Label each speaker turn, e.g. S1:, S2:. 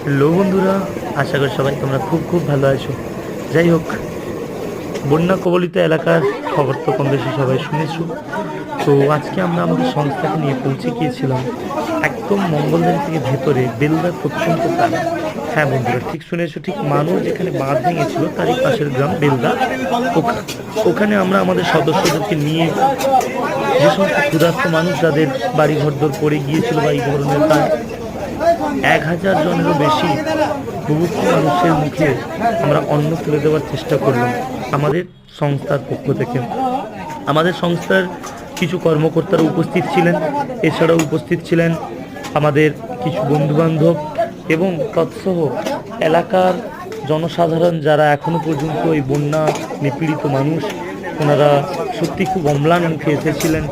S1: Hello বন্ধুরা, আশা করি সবাই তোমরা খুব খুব ভালো আছো। যাই হোক, বন্যা কবলিত এলাকার খবর তো কম বেশি সবাই শুনেছো। তো আজকে আমরা আমাদের সংস্থাকে নিয়ে পৌঁছে গিয়েছিলাম একদম মঙ্গলদারি থেকে ভেতরে বেলদার প্রত্যন্ত গ্রামে। হ্যাঁ বন্ধুরা, ঠিক শুনেছো, ঠিক মানুষ যেখানে বাঁধ ভেঙেছিল তারই পাশের গ্রাম বেলদা। ওখানে আমরা আমাদের সদস্যদেরকে নিয়ে যে সমস্ত ক্ষুধার্ত মানুষ যাদের বাড়ি ঘরদোর পড়ে গিয়েছিল বা এই ধরনের প্রায় 1000 জনেরও বেশি মুমূর্ষু মানুষের মুখে আমরা অন্ন তুলে দেওয়ার চেষ্টা করলাম আমাদের সংস্থার পক্ষ থেকে। আমাদের সংস্থার কিছু কর্মকর্তারা উপস্থিত ছিলেন, এছাড়াও উপস্থিত ছিলেন আমাদের কিছু বন্ধুবান্ধব এবং তৎসহ এলাকার জনসাধারণ যারা এখনো পর্যন্ত এই বন্যা নিপীড়িত মানুষ, ওনারা সত্যি খুব অম্লান মুখে এসেছিলেন।